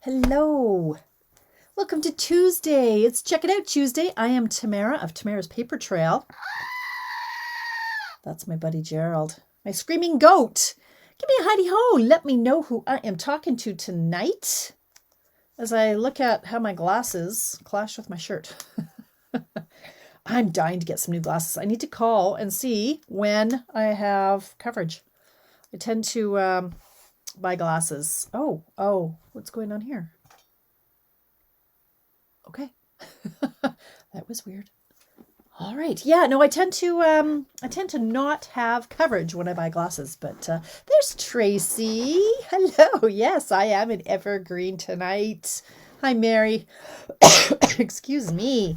Hello. Welcome to Tuesday. It's Check It Out Tuesday. I am Tamara of Tamara's Paper Trail. That's my buddy Gerald. My screaming goat. Give me a hidey ho. Let me know who I am talking to tonight as I look at how my glasses clash with my shirt. I'm dying to get some new glasses. I need to call and see when I have coverage. I tend to buy glasses. Oh, what's going on here? Okay. That was weird. All right. Yeah, no, I tend to not have coverage when I buy glasses, but there's Tracy. Hello. Yes, I am in evergreen tonight. Hi, Mary. Excuse me.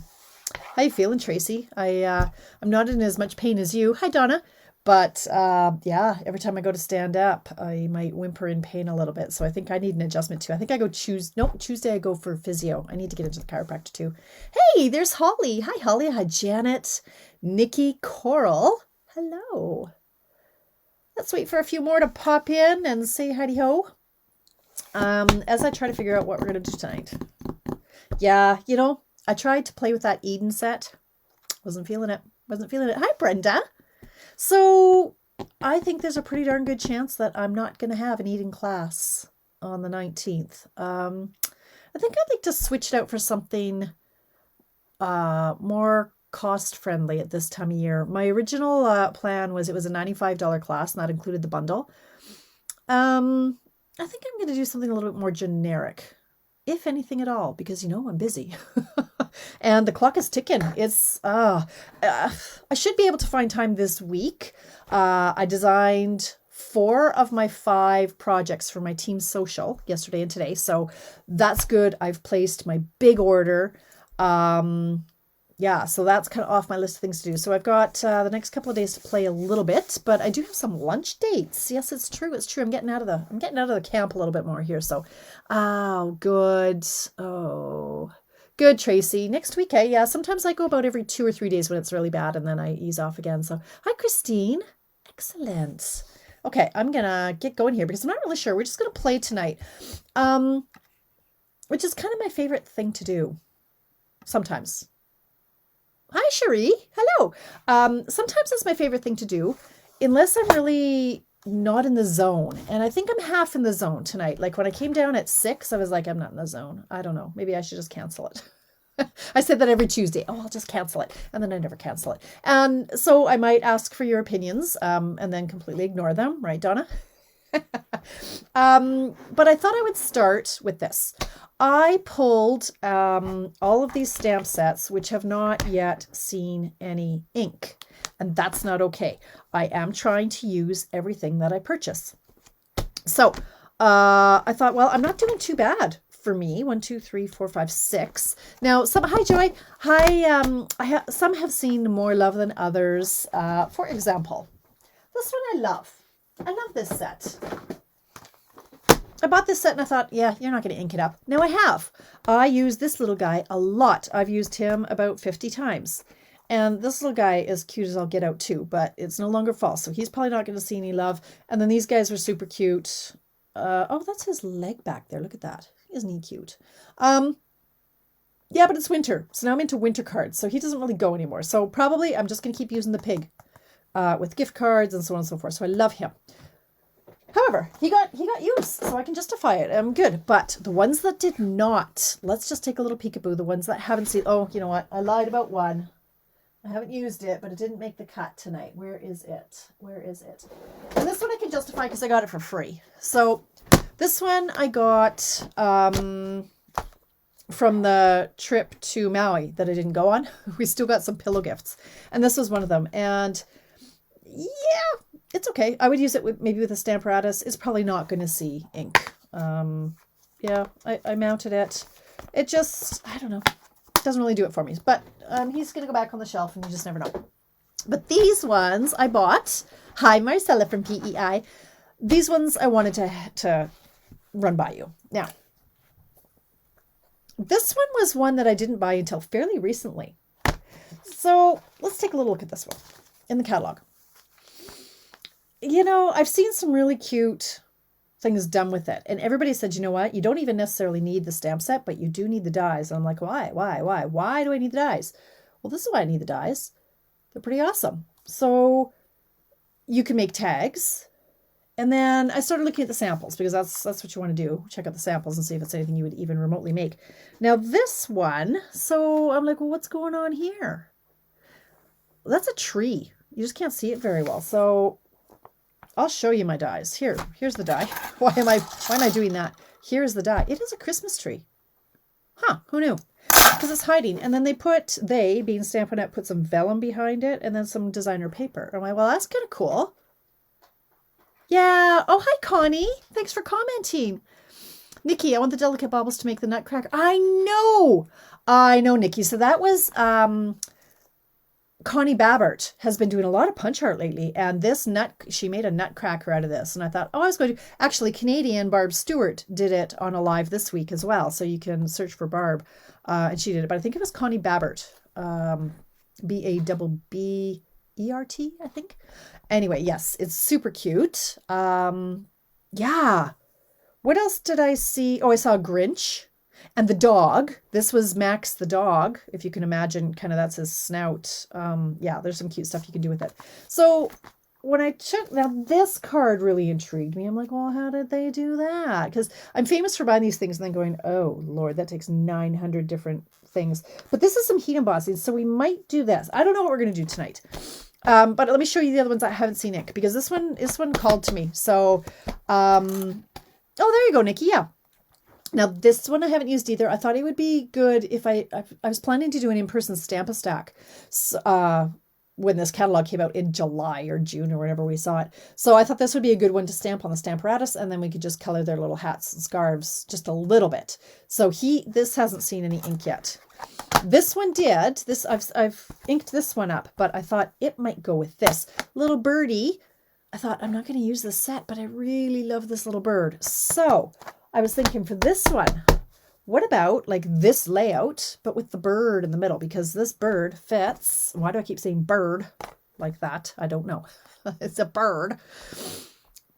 How you feeling, Tracy? I'm not in as much pain as you. Hi, Donna. But yeah, every time I go to stand up, I might whimper in pain a little bit. So I think I need an adjustment too. I think I go Tuesday I go for physio. I need to get into the chiropractor too. Hey, there's Holly. Hi, Holly. Hi, Janet. Nikki, Coral. Hello. Let's wait for a few more to pop in and say howdy ho. As I try to figure out what we're going to do tonight. Yeah, I tried to play with that Eden set. Wasn't feeling it. Hi, Brenda. So I think there's a pretty darn good chance that I'm not going to have an Eden class on the 19th. I think I'd like to switch it out for something more cost friendly at this time of year. My original plan was it was a $95 class, and that included the bundle. I think I'm going to do something a little bit more generic, if anything at all, because I'm busy. And the clock is ticking. I should be able to find time this week. I designed 4 of my 5 projects for my team social yesterday and today. So that's good. I've placed my big order. Yeah, so that's kind of off my list of things to do. So I've got the next couple of days to play a little bit, but I do have some lunch dates. Yes, it's true. I'm getting out of the camp a little bit more here. So, good. Oh, good, Tracy. Next week, yeah. Sometimes I go about every 2 or 3 days when it's really bad, and then I ease off again. So, hi, Christine. Excellent. Okay, I'm gonna get going here because I'm not really sure. We're just gonna play tonight, which is kind of my favorite thing to do. Sometimes. Hi, Cherie. Hello. Sometimes it's my favorite thing to do, unless I'm really not in the zone. And I think I'm half in the zone tonight. Like when I came down at 6, I was like, I'm not in the zone. I don't know. Maybe I should just cancel it. I said that every Tuesday. Oh, I'll just cancel it. And then I never cancel it. And so I might ask for your opinions and then completely ignore them. Right, Donna? But I thought I would start with this. I pulled all of these stamp sets which have not yet seen any ink, and that's not okay. I am trying to use everything that I purchase. So I thought, well, I'm not doing too bad for me. 1, 2, 3, 4, 5, 6. Now, hi, Joy. Hi. Some have seen more love than others. For example, this one I love. I love this set. I bought this set and I thought, yeah, you're not going to ink it up. Now I have. I use this little guy a lot. I've used him about 50 times. And this little guy is cute as I'll get out too, but it's no longer fall. So he's probably not going to see any love. And then these guys were super cute. Oh, that's his leg back there. Look at that. Isn't he cute? Yeah, but it's winter. So now I'm into winter cards. So he doesn't really go anymore. So probably I'm just going to keep using the pig with gift cards and so on and so forth. So I love him. However, he got use, so I can justify it. I'm good. But the ones that did not, let's just take a little peekaboo. The ones that haven't seen, oh, you know what? I lied about one. I haven't used it, but it didn't make the cut tonight. Where is it? And this one I can justify because I got it for free. So this one I got from the trip to Maui that I didn't go on. We still got some pillow gifts. And this was one of them. And yeah, it's okay. I would use it maybe with a Stamparatus. It's probably not going to see ink. Yeah, I mounted it. It just, I don't know. It doesn't really do it for me. But he's going to go back on the shelf and you just never know. But these ones I bought. Hi, Marcella from PEI. These ones I wanted to run by you. Now, this one was one that I didn't buy until fairly recently. So let's take a little look at this one in the catalog. I've seen some really cute things done with it. And everybody said, you know what? You don't even necessarily need the stamp set, but you do need the dies. And I'm like, why? Why do I need the dies? Well, this is why I need the dies. They're pretty awesome. So you can make tags. And then I started looking at the samples because that's what you want to do. Check out the samples and see if it's anything you would even remotely make. Now this one, so I'm like, well, what's going on here? Well, that's a tree. You just can't see it very well. So I'll show you my dies. Here's the die. Why am I doing that? Here's the die. It is a Christmas tree. Huh, who knew? Because it's hiding. And then they, being Stampin' Up, put some vellum behind it and then some designer paper. I'm like, well, that's kind of cool. Yeah. Oh, hi, Connie. Thanks for commenting. Nikki, I want the delicate baubles to make the nutcracker. I know, Nikki. So that was Connie Babbert has been doing a lot of punch art lately. And she made a nutcracker out of this. And I thought, I was going to, actually, Canadian Barb Stewart did it on a live this week as well. So you can search for Barb. And she did it. But I think it was Connie Babbert. Babbert, I think. Anyway, yes, it's super cute. Yeah. What else did I see? Oh, I saw a Grinch and the dog. This was Max the dog, if you can imagine, kind of that's his snout. Yeah, there's some cute stuff you can do with it. So when I checked, now this card really intrigued me. I'm like, well, how did they do that? Because I'm famous for buying these things and then going, oh, Lord, that takes 900 different things. But this is some heat embossing, so we might do this. I don't know what we're going to do tonight. But let me show you the other ones I haven't seen, Nick, because this one called to me. So, oh, there you go, Nikki. Yeah. Now this one I haven't used either. I thought it would be good if I was planning to do an in-person Stamp-A-Stack when this catalog came out in July or June or whenever we saw it. So I thought this would be a good one to stamp on the Stamparatus, and then we could just color their little hats and scarves just a little bit. So this hasn't seen any ink yet. This one did. This I've inked this one up, but I thought it might go with this little birdie. I thought I'm not going to use this set, but I really love this little bird. So I was thinking for this one, what about like this layout, but with the bird in the middle, because this bird fits. Why do I keep saying bird like that? I don't know. It's a bird,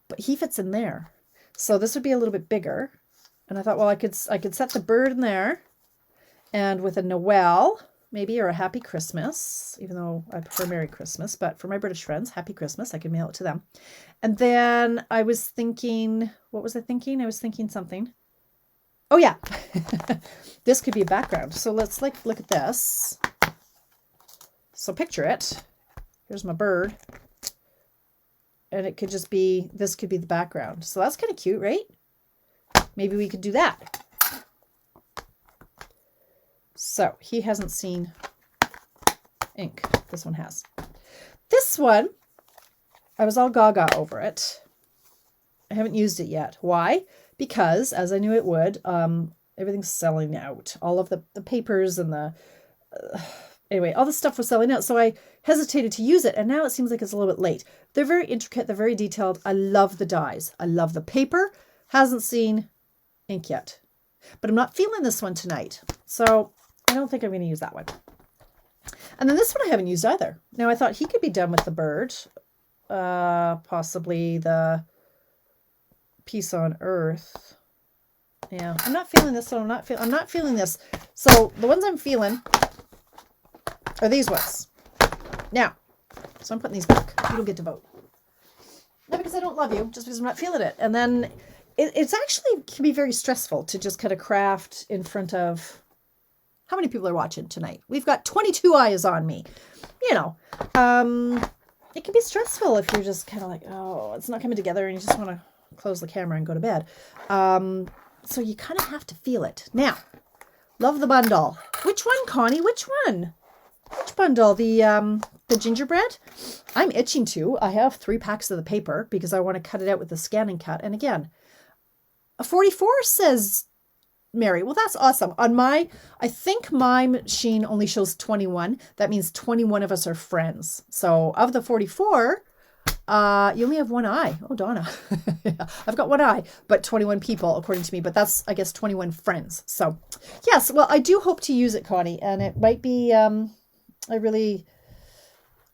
but he fits in there. So this would be a little bit bigger. And I thought, well, I could set the bird in there. And with a Noel, maybe, or a Happy Christmas, even though I prefer Merry Christmas, but for my British friends, Happy Christmas, I can mail it to them. And then I was thinking, what was I thinking? I was thinking something. Oh yeah, this could be a background. So let's look at this. So picture it. Here's my bird. And it could just be, this could be the background. So that's kind of cute, right? Maybe we could do that. So he hasn't seen ink. This one has. This one, I was all gaga over it. I haven't used it yet. Why? Because, as I knew it would, everything's selling out. All of the papers and the... anyway, all the stuff was selling out. So I hesitated to use it. And now it seems like it's a little bit late. They're very intricate. They're very detailed. I love the dies. I love the paper. Hasn't seen ink yet. But I'm not feeling this one tonight. So I don't think I'm going to use that one. And then this one I haven't used either. Now I thought he could be done with the bird. Possibly the Peace on Earth. Yeah, I'm not feeling this one. I'm not feeling this. So the ones I'm feeling are these ones. Now, so I'm putting these back. You don't get to vote. Not because I don't love you, just because I'm not feeling it. And then it's actually can be very stressful to just kind of craft in front of... How many people are watching tonight? We've got 22 eyes on me. You know, it can be stressful if you're just kind of like, oh, it's not coming together and you just want to close the camera and go to bed. So you kind of have to feel it. Now, love the bundle. Which one, Connie? Which one? Which bundle? The gingerbread? I'm itching to. I have 3 packs of the paper because I want to cut it out with the scan and cut. And again, a 44 says... Mary. Well, that's awesome. On I think my machine only shows 21. That means 21 of us are friends. So of the 44, you only have 1 eye. Oh, Donna. Yeah, I've got 1 eye, but 21 people, according to me. But that's, I guess, 21 friends. So yes, well, I do hope to use it, Connie. And it might be,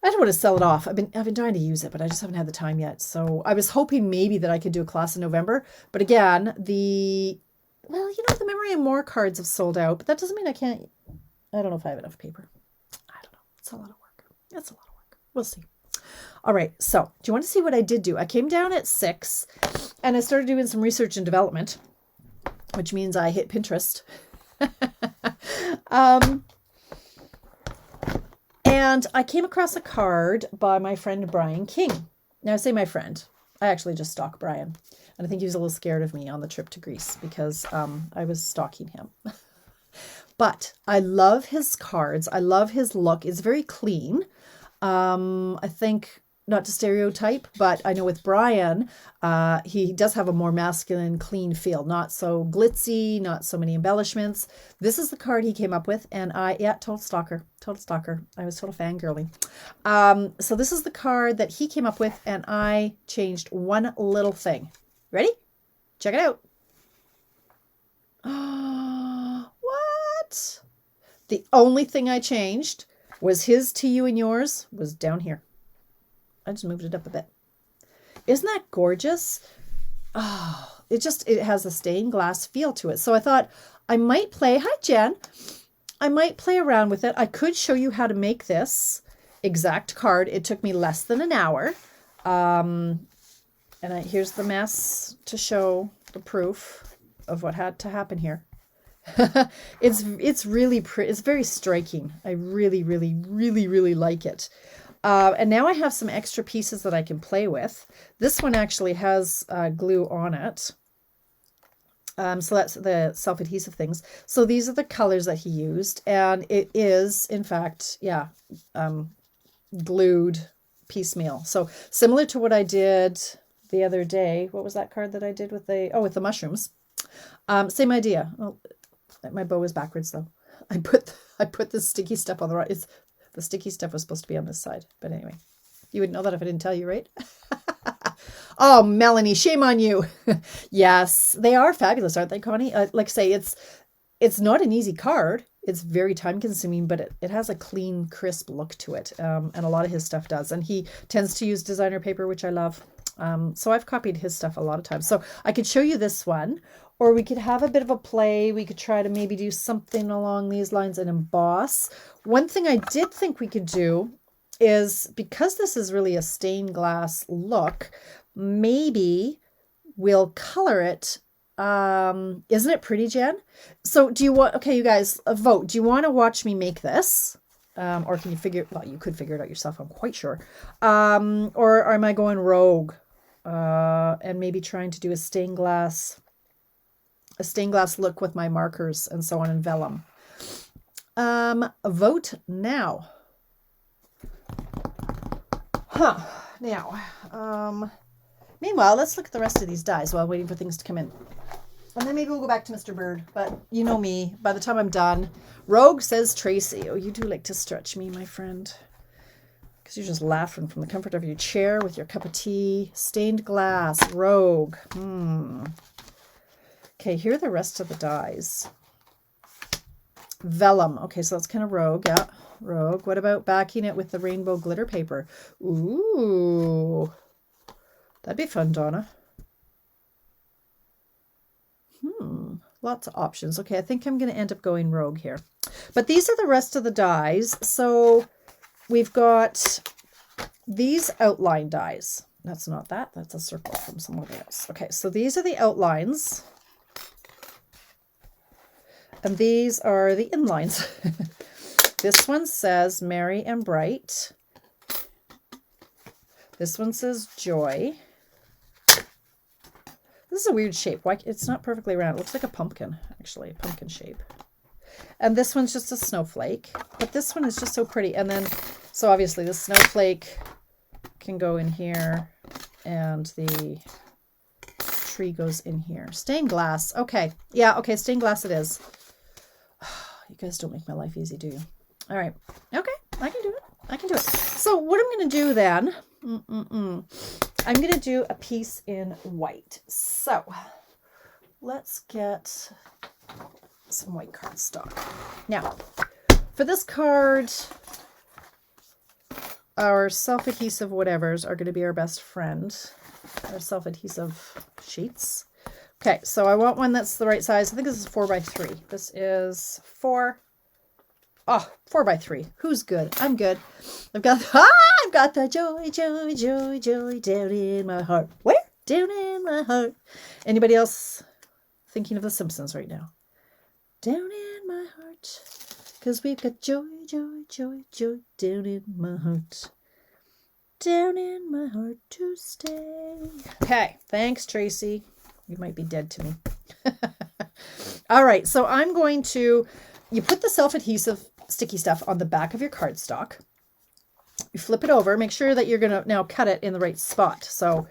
I don't want to sell it off. I've been trying to use it, but I just haven't had the time yet. So I was hoping maybe that I could do a class in November. But again, the Memory and More cards have sold out, but that doesn't mean I can't. I don't know if I have enough paper. I don't know. It's a lot of work. It's a lot of work. We'll see. All right. So do you want to see what I did do? I came down at 6 and I started doing some research and development, which means I hit Pinterest. And I came across a card by my friend Brian King. Now I say my friend. I actually just stalk Brian. And I think he was a little scared of me on the trip to Greece because I was stalking him. But I love his cards. I love his look. It's very clean. I think, not to stereotype, but I know with Brian, he does have a more masculine, clean feel. Not so glitzy, not so many embellishments. This is the card he came up with, and total stalker. I was total fangirling. So this is the card that he came up with, and I changed one little thing. Ready? Check it out. What? The only thing I changed was his to you and yours was down here. I just moved it up a bit. Isn't that gorgeous? Oh, it has a stained glass feel to it. So I thought I might play. Hi, Jen. I might play around with it. I could show you how to make this exact card. It took me less than an hour. Here's the mess to show the proof of what had to happen here. It's really pretty. It's very striking. I really, really, really, really like it. And now I have some extra pieces that I can play with. This one actually has glue on it. So that's the self-adhesive things. So these are the colors that he used. And it is, in fact, glued piecemeal. So similar to what I did the other day. What was that card that I did with the mushrooms? Same idea. Oh, my bow is backwards though. I put the sticky stuff on the right. The sticky stuff was supposed to be on this side. But anyway, you would know that if I didn't tell you, right? Oh, Melanie, shame on you. Yes, they are fabulous, aren't they, Connie? Like I say, it's not an easy card. It's very time consuming, but it has a clean, crisp look to it. And a lot of his stuff does. And he tends to use designer paper, which I love. So I've copied his stuff a lot of times. So I could show you this one, or we could have a bit of a play. We could try to maybe do something along these lines and emboss. One thing I did think we could do is, because this is really a stained glass look, maybe we'll color it. Isn't it pretty, Jen? So do you want, okay, you guys, vote. Do you want to watch me make this? Or can you you could figure it out yourself, I'm quite sure. Or am I going rogue? And maybe trying to do a stained glass look with my markers and so on, and vellum. Vote now. Now, meanwhile, let's look at the rest of these dies while waiting for things to come in. And then maybe we'll go back to Mr. Bird. But you know me, by the time I'm done. Rogue, says Tracy. Oh, you do like to stretch me, my friend. Because you're just laughing from the comfort of your chair with your cup of tea. Stained glass, Rogue. Okay, here are the rest of the dies. Vellum. Okay, so that's kind of Rogue. Yeah, Rogue. What about backing it with the rainbow glitter paper? Ooh. That'd be fun, Donna. Lots of options. Okay, I think I'm going to end up going Rogue here. But these are the rest of the dies. So we've got these outline dies. That's not that. That's a circle from somewhere else. Okay, so these are the outlines. And these are the inlines. This one says Merry and Bright. This one says Joy. This is a weird shape. Why? It's not perfectly round. It looks like a pumpkin, actually, a pumpkin shape. And this one's just a snowflake. But this one is just so pretty. And then, so obviously the snowflake can go in here, and the tree goes in here. Stained glass. Okay. Yeah, okay, stained glass it is. You guys don't make my life easy, do you? All right. Okay, I can do it. I can do it. So what I'm going to do then, I'm going to do a piece in white. So let's get some white cardstock. Now, for this card, our self-adhesive whatevers are going to be our best friend. Our self-adhesive sheets. Okay, so I want one that's the right size. I think this is 4x3. This is 4x3. Who's good? I'm good. I've got the joy, joy, joy, joy down in my heart. Where? Down in my heart. Anybody else thinking of The Simpsons right now? Down in my heart. Because we've got joy, joy, joy, joy down in my heart. Down in my heart to stay. Okay, thanks, Tracy. You might be dead to me. All right, so I'm going to, you put the self-adhesive sticky stuff on the back of your cardstock. You flip it over, make sure that you're going to now cut it in the right spot. So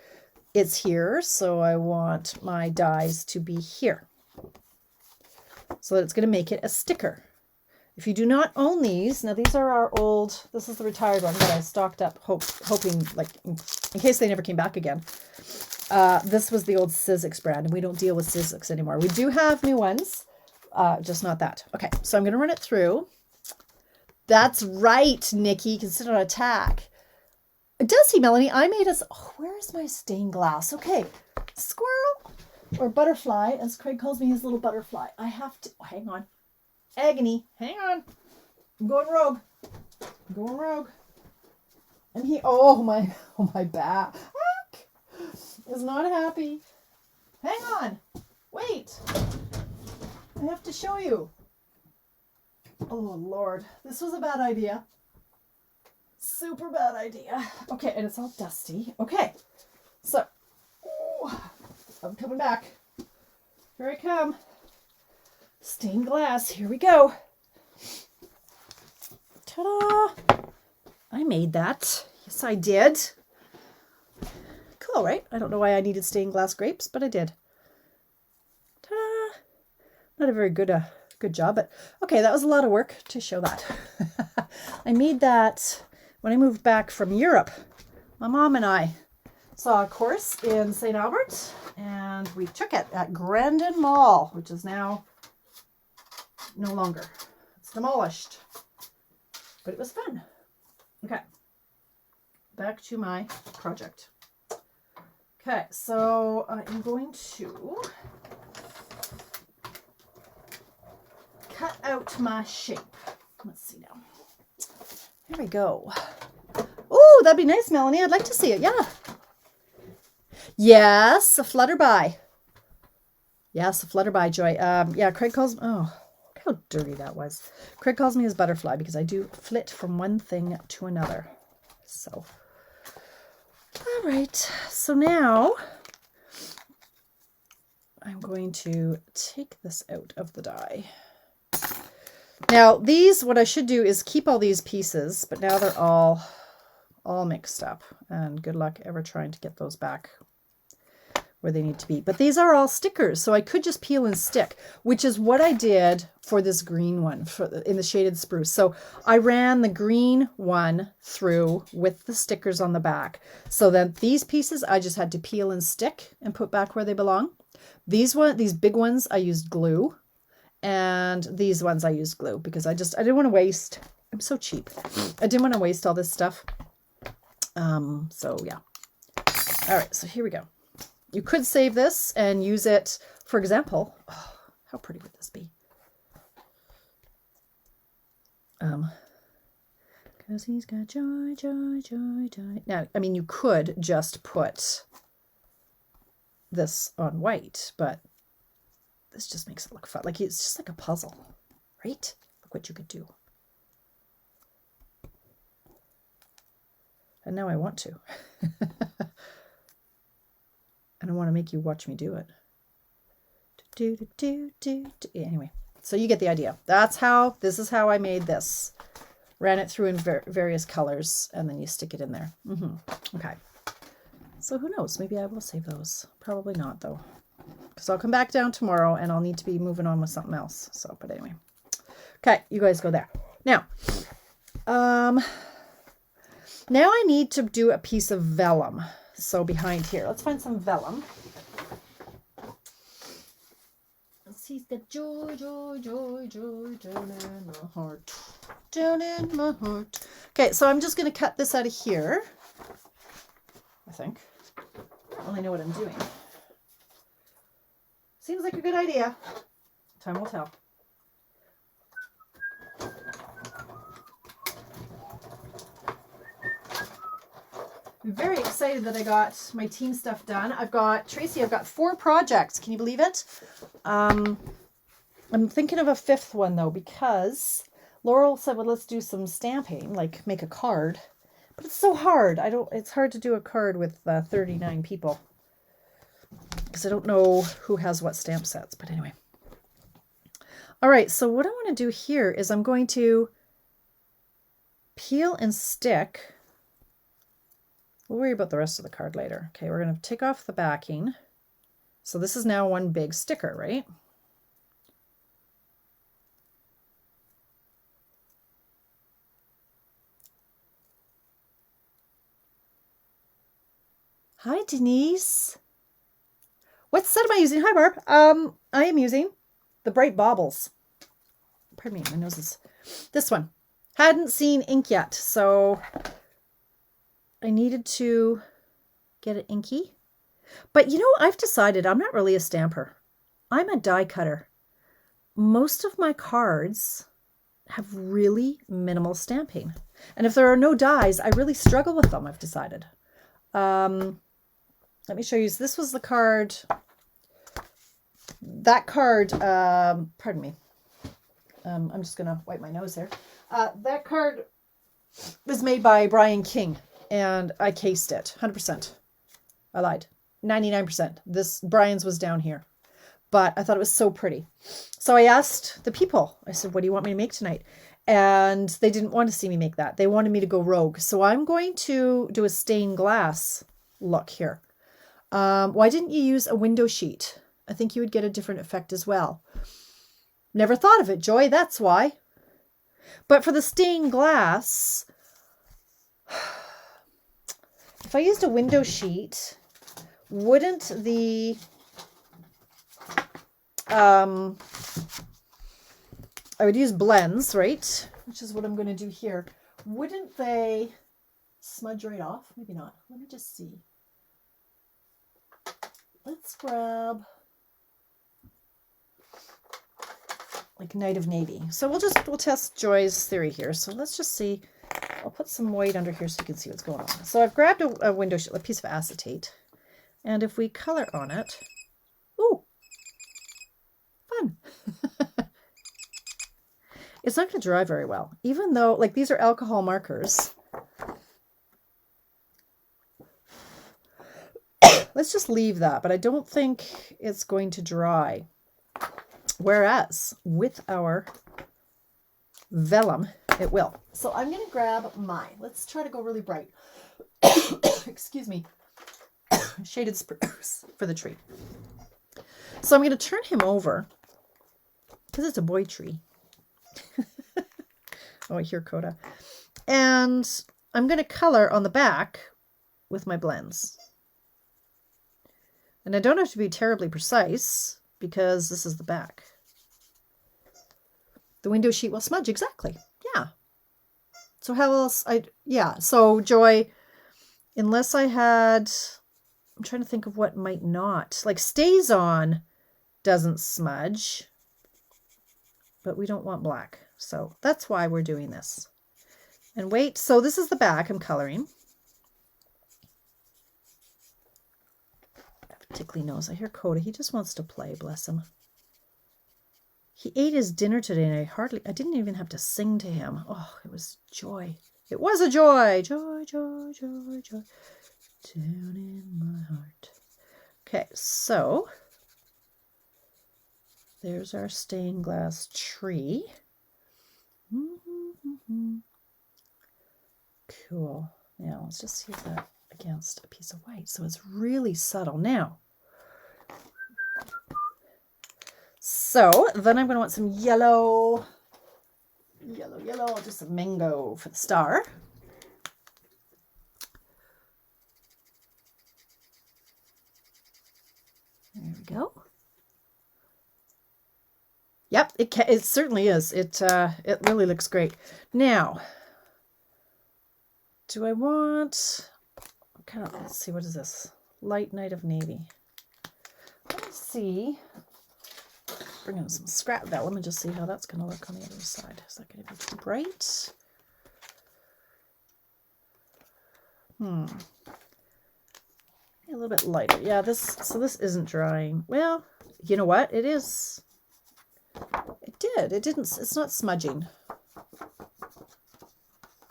it's here, so I want my dies to be here. So that it's going to make it a sticker. If you do not own these, now these are our old, this is the retired one that I stocked up, hoping, like, in case they never came back again. This was the old Sizzix brand, and we don't deal with Sizzix anymore. We do have new ones, just not that. Okay, so I'm going to run it through. That's right, Nikki. You can sit on a tack. It does see, Melanie. I made us. Oh, where is my stained glass? Okay, squirrel or butterfly, as Craig calls me, his little butterfly. I have to. Oh, hang on. Agony. Hang on. I'm going rogue. I'm going rogue. And he. Oh my back is not happy. Hang on. Wait. I have to show you. Oh, Lord. This was a bad idea. Super bad idea. Okay, and it's all dusty. Okay. So, I'm coming back. Here I come. Stained glass. Here we go. Ta-da! I made that. Yes, I did. Cool, right? I don't know why I needed stained glass grapes, but I did. Ta-da! Not a very good job, but okay, that was a lot of work to show that. I made that when I moved back from Europe. My mom and I saw a course in St. Albert, and we took it at Grandin Mall, which is now no longer. It's demolished. But it was fun. Okay. Back to my project. Okay, so I'm going to cut out my shape. Let's see now. Here we go. Oh, that'd be nice, Melanie. I'd like to see it. Yeah. Yes, a flutterby. Yes, a flutterby, Joy. Yeah, Craig calls... Oh, look how dirty that was. Craig calls me his butterfly because I do flit from one thing to another. So, all right. So now I'm going to take this out of the die. Now these, what I should do is keep all these pieces, but now they're all mixed up, and good luck ever trying to get those back where they need to be. But these are all stickers, so I could just peel and stick, which is what I did for this green one in the shaded spruce. So I ran the green one through with the stickers on the back. So then these pieces I just had to peel and stick and put back where they belong. These big ones I used glue, and these ones I used glue because I didn't want to waste. I'm so cheap. I didn't want to waste all this stuff. So yeah. All right, so here we go. You could save this and use it, for example. Oh, how pretty would this be? Because he's got joy, joy, joy, joy. Now, I mean, you could just put this on white, but this just makes it look fun. Like, it's just like a puzzle, right? Look what you could do. And now I want to. And I want to make you watch me do it. Anyway, so you get the idea. This is how I made this. Ran it through in various colors, and then you stick it in there. Okay. So who knows? Maybe I will save those. Probably not, though. Because I'll come back down tomorrow, and I'll need to be moving on with something else. So, but anyway. Okay, you guys go there. Now I need to do a piece of vellum. So behind here, let's find some vellum. He's got joy, joy, joy, joy down in my heart. Down in my heart. Okay, so I'm just going to cut this out of here. I think. I don't really know what I'm doing. Seems like a good idea. Time will tell. I'm very excited that I got my team stuff done. I've got 4 projects. Can you believe it? I'm thinking of a 5th one though, because Laurel said, well, let's do some stamping, like make a card. But it's so hard. It's hard to do a card with 39 people. Because I don't know who has what stamp sets. But anyway. All right, so what I want to do here is I'm going to peel and stick. We'll worry about the rest of the card later. Okay, we're going to take off the backing. So this is now one big sticker, right? Hi, Denise. What set am I using? Hi, Barb. I am using the Bright Baubles. Pardon me, my nose is... This one. Hadn't seen ink yet, so I needed to get it inky. But you know, I've decided I'm not really a stamper. I'm a die cutter. Most of my cards have really minimal stamping. And if there are no dies, I really struggle with them, I've decided. Let me show you. So this was the card. That card, pardon me. I'm just going to wipe my nose here. That card was made by Brian King, and I cased it 100%. I lied. 99%. This Brian's was down here, but I thought it was so pretty. So I asked the people, I said, what do you want me to make tonight? And they didn't want to see me make that. They wanted me to go rogue. So I'm going to do a stained glass look here. Why didn't you use a window sheet? I think you would get a different effect as well. Never thought of it, Joy. That's why. But for the stained glass, if I used a window sheet, wouldn't the... I would use blends, right? Which is what I'm going to do here. Wouldn't they smudge right off? Maybe not. Let me just see. Let's grab like Night of Navy. So we'll test Joy's theory here. So let's just see. I'll put some white under here so you can see what's going on. So I've grabbed a window sheet, a piece of acetate. And if we color on it, ooh, fun. It's not going to dry very well, even though, like, these are alcohol markers. Let's just leave that, but I don't think it's going to dry. Whereas with our vellum, it will. So I'm going to grab mine. Let's try to go really bright. Excuse me. Shaded spruce for the tree. So I'm going to turn him over because it's a boy tree. Oh, I hear Coda. And I'm going to color on the back with my blends. And I don't have to be terribly precise because this is the back. The window sheet will smudge, exactly. Yeah. So how else? Yeah, so Joy, unless I had, I'm trying to think of what might not. Like stays on doesn't smudge, but we don't want black. So that's why we're doing this. And wait, so this is the back I'm coloring. I have a tickly nose. I hear Coda. He just wants to play, bless him. He ate his dinner today and I didn't even have to sing to him. Oh, it was joy. It was a joy. Joy, joy, joy, joy. Down in my heart. Okay, so there's our stained glass tree. Cool. Now let's just use that against a piece of white. So it's really subtle. Now, so then I'm going to want some yellow. I'll do some mango for the star. There we go. Yep, it certainly is. It really looks great. Now, Do I want, let's see, what is this? Light Night of Navy. Let's see. Bring in some scrap vellum and just see how that's going to look on the other side. Is that going to be too bright? A little bit lighter. Yeah, so this isn't drying. Well, you know what? It is. It did. It's not smudging.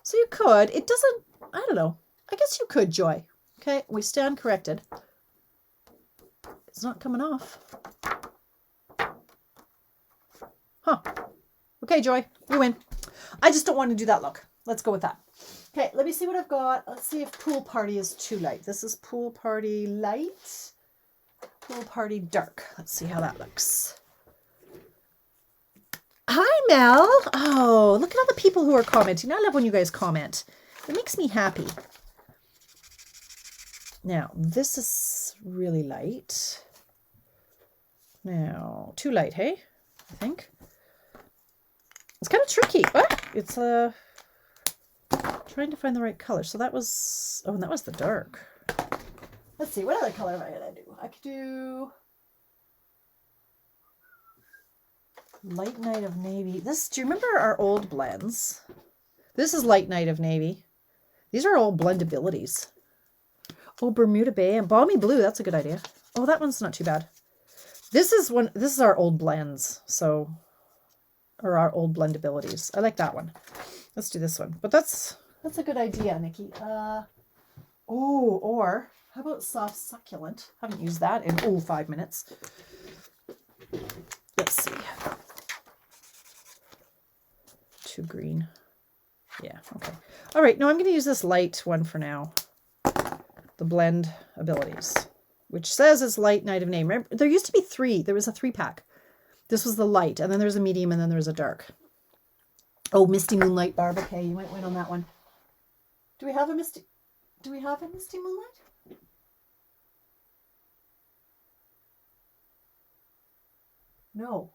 So you could. It doesn't, I don't know. I guess you could, Joy. Okay, we stand corrected. It's not coming off. Huh. Okay, Joy, you win. I just don't want to do that look. Let's go with that. Okay, let me see what I've got. Let's see if Pool Party is too light. This is Pool Party Light. Pool Party Dark. Let's see how that looks. Hi, Mel. Oh, look at all the people who are commenting. I love when you guys comment. It makes me happy. Now, this is really light. Now, too light, hey? I think. It's kind of tricky. What? It's trying to find the right color. So that was, oh, and that was the dark. Let's see, what other color am I going to do? I could do Light Night of Navy. This, do you remember our old blends? This is Light Night of Navy. These are all blendabilities. Oh, Bermuda Bay and Balmy Blue. That's a good idea. Oh, that one's not too bad. This is our old blends. So, or our old blendabilities. I like that one. Let's do this one. But that's a good idea, Nikki. Or how about Soft Succulent? Haven't used that in 5 minutes. Let's see. Too green. Yeah, okay. All right, no, I'm going to use this light one for now. The blend abilities, which says it's Light Night of Navy. Remember, there used to be 3. There was a 3-pack. This was the light, and then there's a medium, and then there's a dark. Oh, Misty Moonlight, Barb. Okay, you might win on that one. Do we have a Misty Moonlight? No,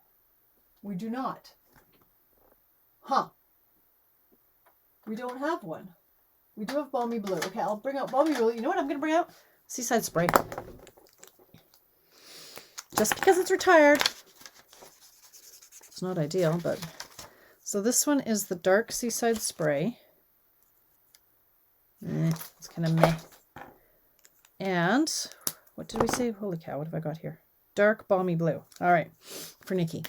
we do not. Huh. We don't have one. We do have Balmy Blue. Okay, I'll bring out Balmy Blue. You know what I'm going to bring out? Seaside Spray. Just because it's retired. It's not ideal, but... So this one is the dark Seaside Spray. It's kind of meh. And, what did we say? Holy cow, what have I got here? Dark Balmy Blue. All right, for Nikki.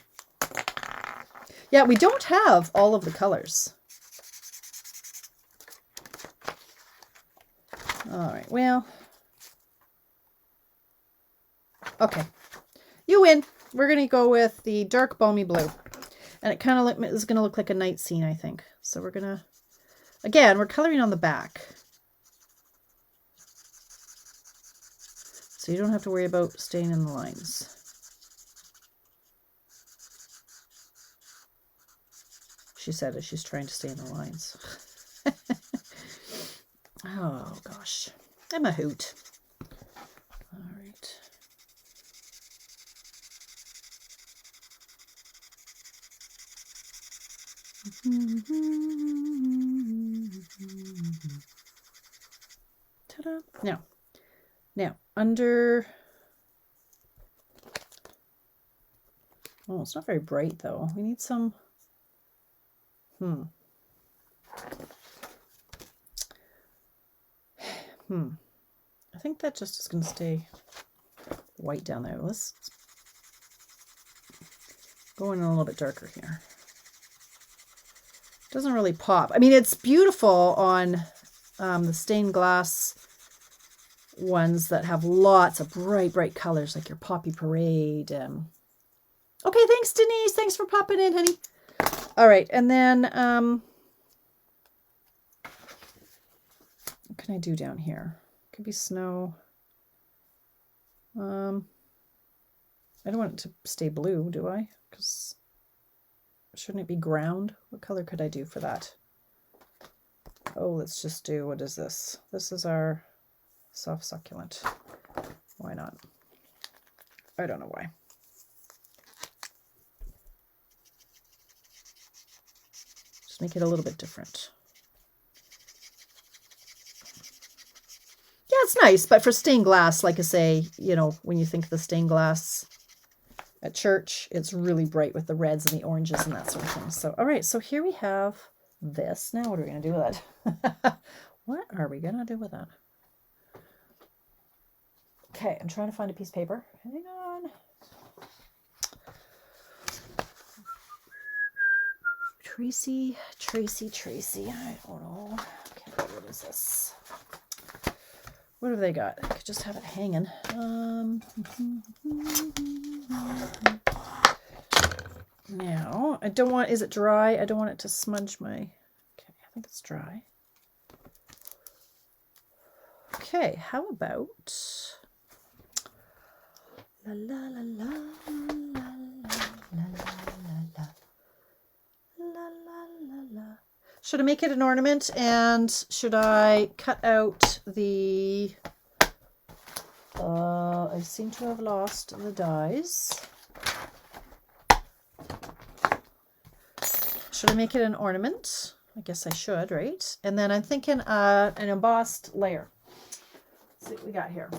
Yeah, we don't have all of the colors. All right, well, okay. You win. We're going to go with the dark Balmy Blue. And it kind of is going to look like a night scene, I think. So we're going to, again, we're coloring on the back. So you don't have to worry about staying in the lines. She said as she's trying to stay in the lines. Oh, gosh. I'm a hoot. All right. Ta-da. Now, under... Oh, it's not very bright, though. We need some... I think that just is going to stay white down there. Let's go in a little bit darker here. Doesn't really pop. I mean, it's beautiful on the stained glass ones that have lots of bright colors, like your Poppy Parade. Okay, thanks, Denise. Thanks for popping in, honey. All right, and then what can I do down here? Could be snow. I don't want it to stay blue, do I? Because shouldn't it be ground? What color could I do for that? Oh, let's just do, what is this? This is our Soft Succulent. Why not? I don't know why. Just make it a little bit different. It's nice, but for stained glass, like I say, you know, when you think of the stained glass at church, it's really bright with the reds and the oranges and that sort of thing. So, all right, so here we have this. Now what are we going to do with it? What are we going to do with that? Okay, I'm trying to find a piece of paper. Hang on. Tracy. I don't know. Okay, what is this? What have they got? I could just have it hanging. Now, I don't want, is it dry? I don't want it to smudge my, okay, I think it's dry. Okay, how about, la la la la, la la la la la la. Should I make it an ornament, and should I cut out the, I seem to have lost the dies. Should I make it an ornament? I guess I should, right? And then I'm thinking an embossed layer. Let's see what we got here.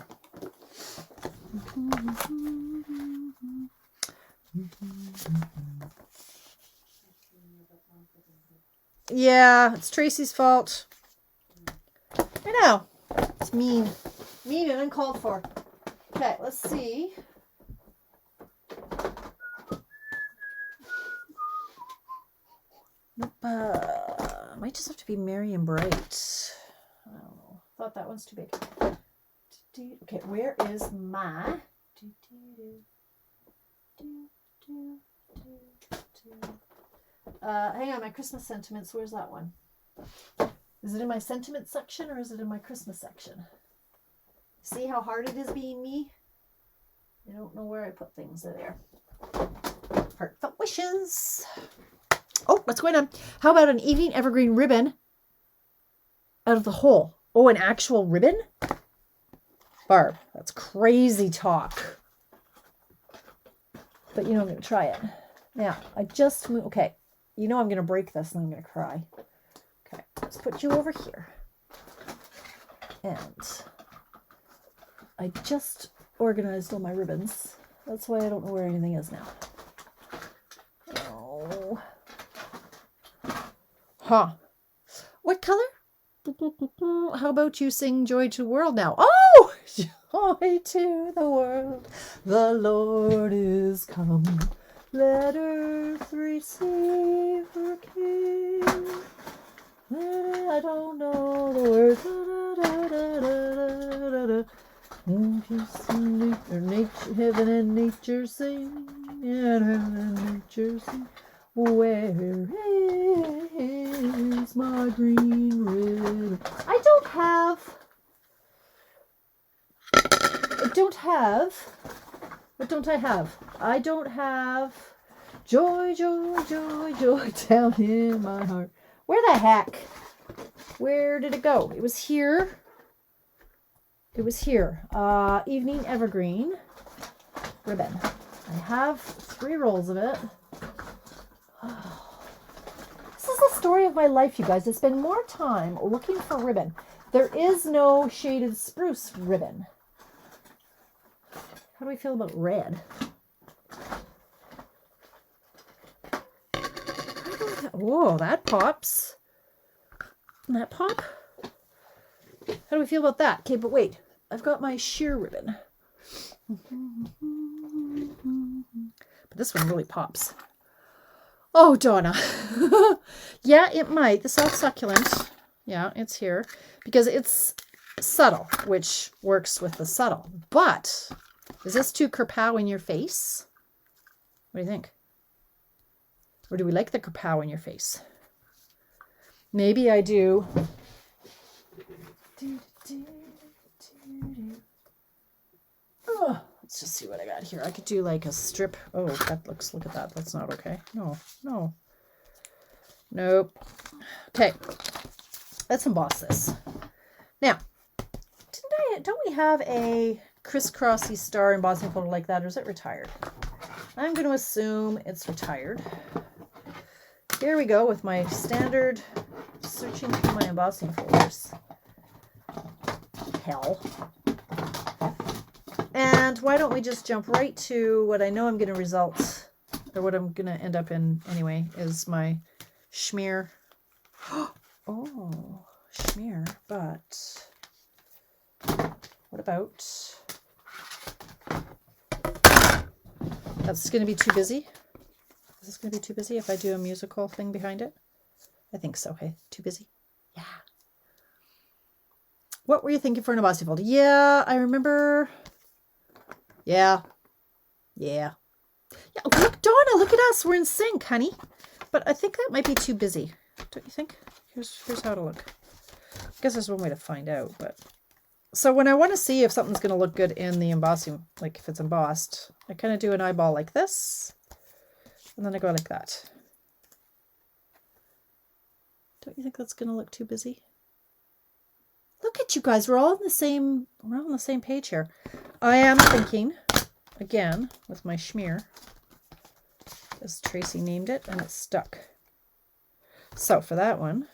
Yeah, it's Tracy's fault. I know. It's mean. Mean and uncalled for. Okay, let's see. Nope. Might just have to be merry and bright. I don't know. Thought that one's too big. Okay, where is my... hang on, my Christmas sentiments. Where's that one? Is it in my sentiment section or is it in my Christmas section? See how hard it is being me? I don't know where I put things there. Heartfelt wishes. Oh, what's going on? How about an evening evergreen ribbon out of the hole? Oh, an actual ribbon? Barb, that's crazy talk. But you know I'm going to try it. Now, I just moved. Okay, you know I'm going to break this and I'm going to cry. Okay, let's put you over here. And I just organized all my ribbons. That's why I don't know where anything is now. Oh. Huh. What color? How about you sing Joy to the World now? Oh! Joy to the world, the Lord is come. Let earth receive her King. I don't know the words. Won't you sing nature, heaven and nature sing, and heaven and nature sing. Where is my green ribbon? I don't have. What don't I have? I don't have joy, joy, joy, joy down in my heart. Where the heck? Where did it go? It was here. It was here. Evening evergreen ribbon. I have 3 rolls of it. This is the story of my life, you guys. I spend more time looking for ribbon. There is no shaded spruce ribbon. How do we feel about red? Whoa, that pops. Doesn't that pop? How do we feel about that? Okay, but wait. I've got my sheer ribbon. But this one really pops. Oh, Donna. Yeah, it might. The soft succulent. Yeah, it's here. Because it's subtle, which works with the subtle. But is this too kerpow in your face? What do you think? Or do we like the kerpow in your face? Maybe I do. Oh, let's just see what I got here. I could do like a strip. Oh, that looks, look at that. That's not okay. No, no. Nope. Okay. Let's emboss this. Now, don't we have a crisscrossy star embossing folder like that, or is it retired? I'm going to assume it's retired. Here we go with my standard searching through my embossing folders. hell? And why don't we just jump right to what I know I'm going to result, or what I'm going to end up in anyway, is my schmear. Oh, schmear, but what about, that's going to be too busy. Is this going to be too busy if I do a musical thing behind it? I think so. Hey, too busy? Yeah. What were you thinking for an embossing folder? Yeah, I remember. Yeah. Look, Donna, look at us. We're in sync, honey. But I think that might be too busy. Don't you think? Here's how it'll look. I guess there's one way to find out, but. So when I want to see if something's going to look good in the embossing, like if it's embossed, I kind of do an eyeball like this, and then I go like that. Don't you think that's going to look too busy? Look at you guys. We're all on the same page here. I am thinking, again, with my schmear, as Tracy named it, and it's stuck. So for that one,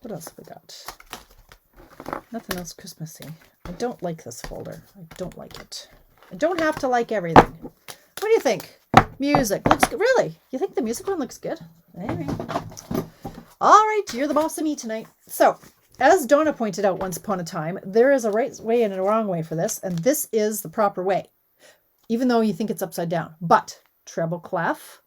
what else have we got? Nothing else Christmassy. I don't like this folder. I don't like it. I don't have to like everything. What do you think? Music looks good. Really? You think the music one looks good? Anyway. All right, you're the boss of me tonight. So, as Donna pointed out once upon a time, there is a right way and a wrong way for this, and this is the proper way, even though you think it's upside down. But treble clef,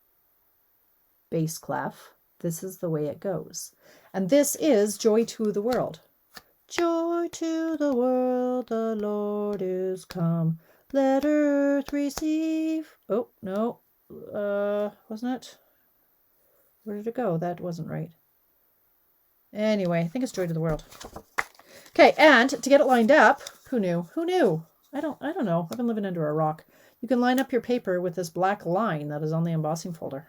bass clef, this is the way it goes. And this is Joy to the World. Joy to the world, the Lord is come. Let earth receive. Oh, no. Wasn't it? Where did it go? That wasn't right. Anyway, I think it's Joy to the World. Okay, and to get it lined up, who knew? Who knew? I don't know. I've been living under a rock. You can line up your paper with this black line that is on the embossing folder.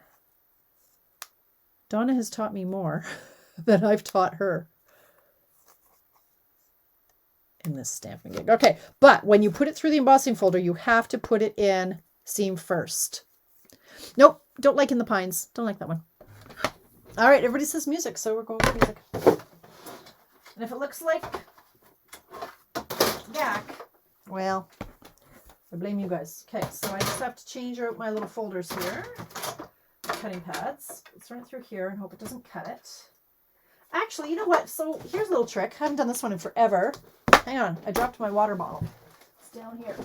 Donna has taught me more than I've taught her in this stamping gig. Okay, but when you put it through the embossing folder, you have to put it in seam first. Nope, don't like In the Pines. Don't like that one. All right, everybody says music, so we're going with music. And if it looks like yak, well, I blame you guys. Okay, so I just have to change out my little folders here. Cutting pads. Let's run it through here and hope it doesn't cut it. Actually, you know what? So here's a little trick. I haven't done this one in forever. Hang on, I dropped my water bottle. It's down here.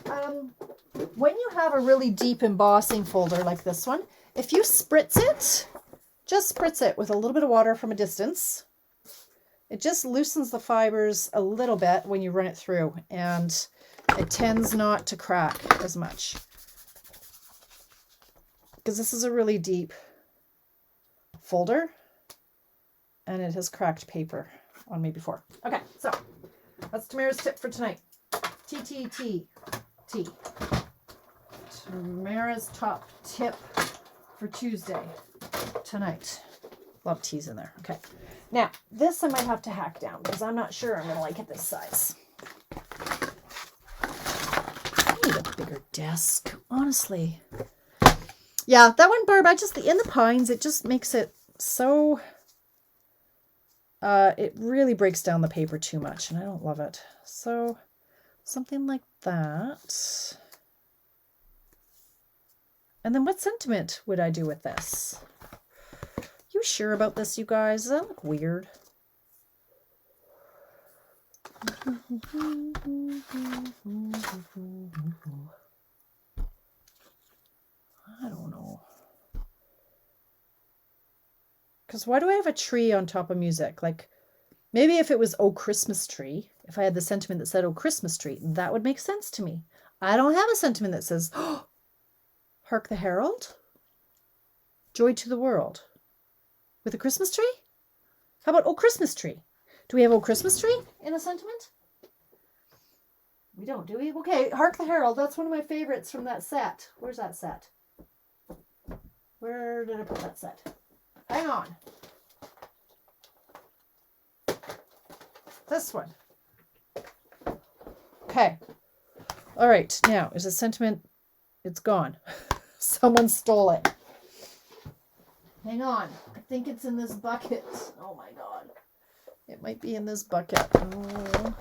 When you have a really deep embossing folder like this one, if you spritz it, just spritz it with a little bit of water from a distance. It just loosens the fibers a little bit when you run it through, and it tends not to crack as much. Because this is a really deep folder, and it has cracked paper on me before. Okay, so that's Tamara's tip for tonight. T. Tamara's top tip for Tuesday tonight. Love T's in there. Okay. Now, this I might have to hack down because I'm not sure I'm going to like it this size. I need a bigger desk, honestly. Yeah, that one, Barb, the In the Pines, it just makes it so, it really breaks down the paper too much, and I don't love it. So, something like that. And then what sentiment would I do with this? You sure about this, you guys? Does that look weird? I don't know. Because why do I have a tree on top of music? Like, maybe if it was Oh Christmas Tree, if I had the sentiment that said Oh Christmas Tree, that would make sense to me. I don't have a sentiment that says, oh, Hark the Herald, Joy to the World, with a Christmas tree? How about Oh Christmas Tree? Do we have Oh Christmas Tree in a sentiment? We don't, do we? Okay, Hark the Herald, that's one of my favorites from that set. Where's that set? Where did I put that set? Hang on. This one. Okay. All right. Now, is a sentiment, it's gone. Someone stole it. Hang on. I think it's in this bucket. Oh my God. It might be in this bucket. Oh.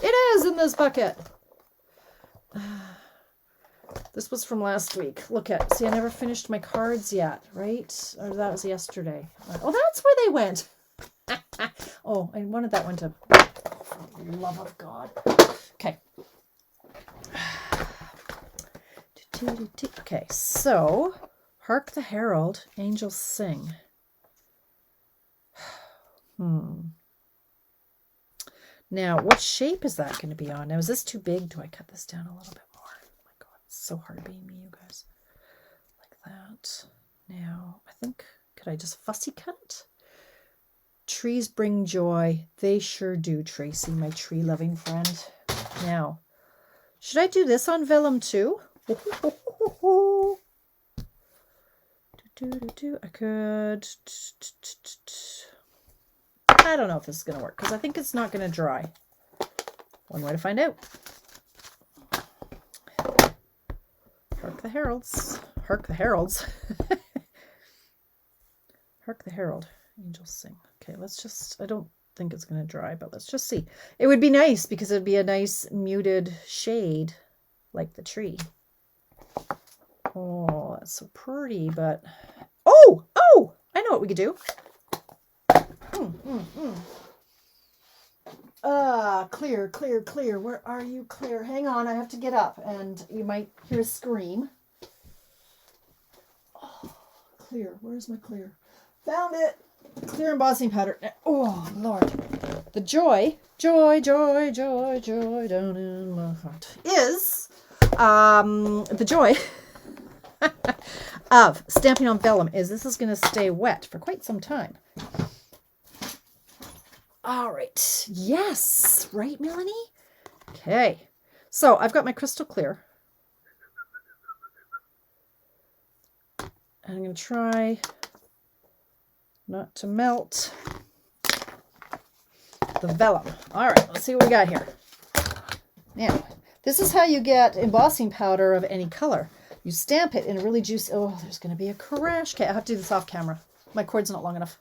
It is in this bucket. This was from last week. Look at, see, I never finished my cards yet, right? Or that was yesterday. Oh, that's where they went. Oh, I wanted that one to, for the love of God. Okay. Okay, so, hark the herald, angels sing. Now, what shape is that going to be on? Now, is this too big? Do I cut this down a little bit more? Oh my God, it's so hard being me, you guys. Like that. Now, I think, could I just fussy cut it? Trees bring joy. They sure do, Tracy, my tree-loving friend. Now, should I do this on vellum too? I could. I don't know if this is going to work because I think it's not going to dry. One way to find out. Hark the heralds. Hark the heralds. Hark the herald. Angels sing. Okay, let's just, I don't think it's going to dry, but let's just see. It would be nice because it would be a nice muted shade like the tree. Oh, that's so pretty, but... Oh! I know what we could do. Clear. Where are you, Clear? Hang on, I have to get up, and you might hear a scream. Oh, Clear. Where's my Clear? Found it! Clear embossing powder. Oh, Lord. The joy down in my heart is the joy of stamping on vellum is this is going to stay wet for quite some time. All right. Yes. Right, Melanie? Okay. So I've got my crystal clear. And I'm going to try not to melt the vellum. All right. Let's see what we got here. Now, this is how you get embossing powder of any color. You stamp it in a really juicy... Oh, there's going to be a crash. Okay, I have to do this off camera. My cord's not long enough.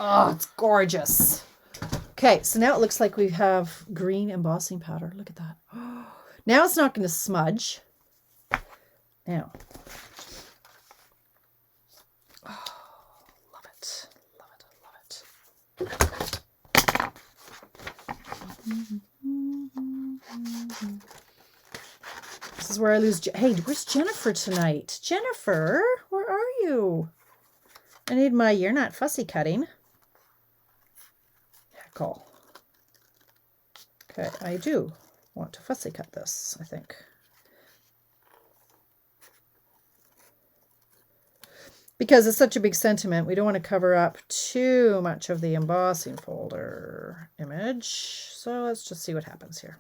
Oh, it's gorgeous. Okay, so now it looks like we have green embossing powder. Look at that. Now it's not going to smudge. Now. Oh, love it. This is where I lose... Hey, where's Jennifer tonight? Jennifer, where are you? I need my You're Not Fussy cutting. Heckle. Okay, I do want to fussy cut this, I think. Because it's such a big sentiment, we don't want to cover up too much of the embossing folder image. So let's just see what happens here.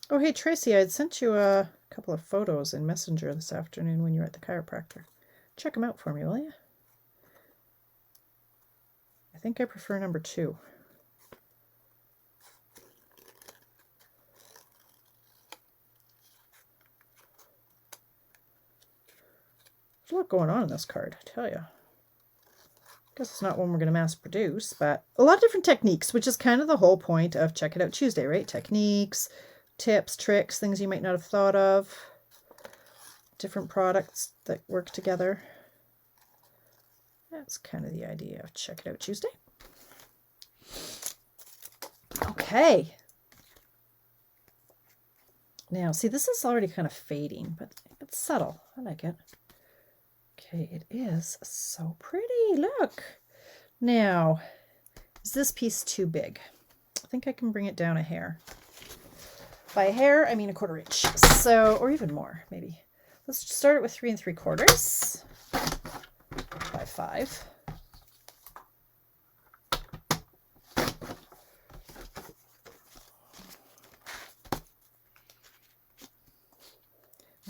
Oh, hey, Tracy, I had sent you a couple of photos in Messenger this afternoon when you were at the chiropractor. Check them out for me, will you? I think I prefer number 2. There's a lot going on in this card, I tell you. I guess it's not one we're going to mass produce, but a lot of different techniques, which is kind of the whole point of Check It Out Tuesday, right? Techniques, tips, tricks, things you might not have thought of, different products that work together. That's kind of the idea of Check It Out Tuesday. Okay. Now, see, this is already kind of fading, but it's subtle. I like it. Okay, it is so pretty. Look. Now, is this piece too big? I think I can bring it down a hair. By a hair, I mean a 1/4 inch. So, or even more, maybe. Let's start it with 3 3/4 by 5.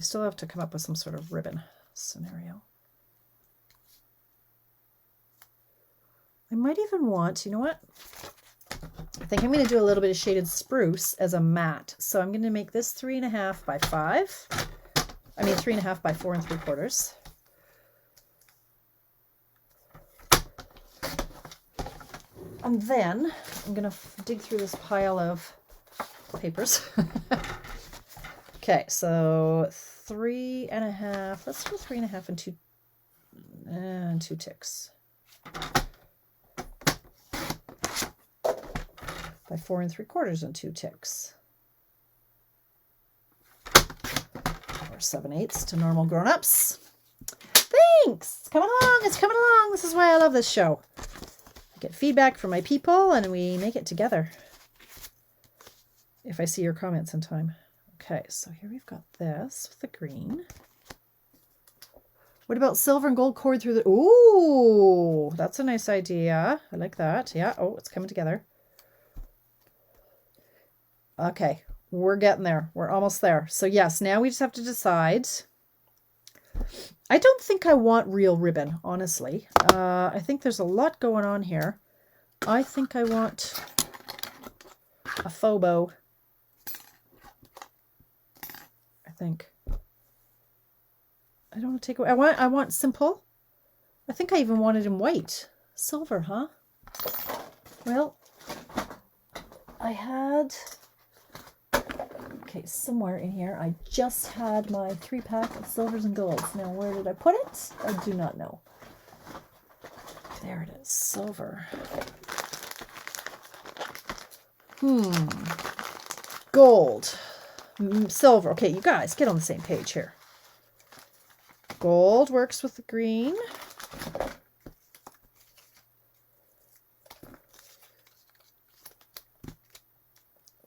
You still have to come up with some sort of ribbon scenario. I might even want, you know what? I think I'm going to do a little bit of shaded spruce as a mat. So I'm going to make this 3.5 by 5. I mean 3.5 by 4 3/4. And then I'm going to dig through this pile of papers. Okay, so 3.5. Let's do 3.5 and 2 ticks. By 4 3/4 and 2 ticks. Or 7/8 to normal grown-ups. Thanks! It's coming along, it's coming along. This is why I love this show. I get feedback from my people and we make it together. If I see your comments in time. Okay, so here we've got this with the green. What about silver and gold cord through the... Ooh, that's a nice idea. I like that. Yeah, oh, it's coming together. Okay, we're getting there. We're almost there. So yes, now we just have to decide. I don't think I want real ribbon, honestly. I think there's a lot going on here. I think I want a faux bow. I think. I don't want to take away. I want simple. I think I even want it in white. Silver, huh? Well, I had... Okay, somewhere in here, I just had my 3-pack of silvers and golds. Now, where did I put it? I do not know. There it is, silver. Gold. Silver. Okay, you guys, get on the same page here. Gold works with the green.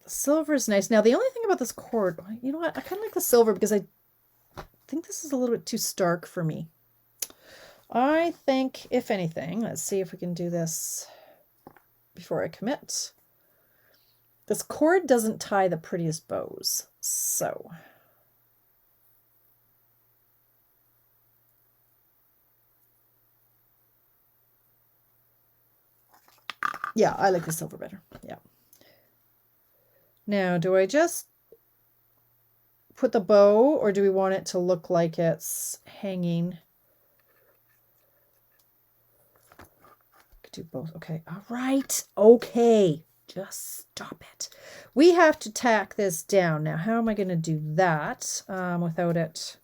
Silver is nice. Now, the only thing about this cord, you know what? I kind of like the silver because I think this is a little bit too stark for me. I think, if anything, let's see if we can do this before I commit. This cord doesn't tie the prettiest bows, so... Yeah, I like the silver better. Yeah. Now, do I just put the bow, or do we want it to look like it's hanging? Could do both. Okay. All right. Okay. Just stop it. We have to tack this down. Now, how am I going to do that without it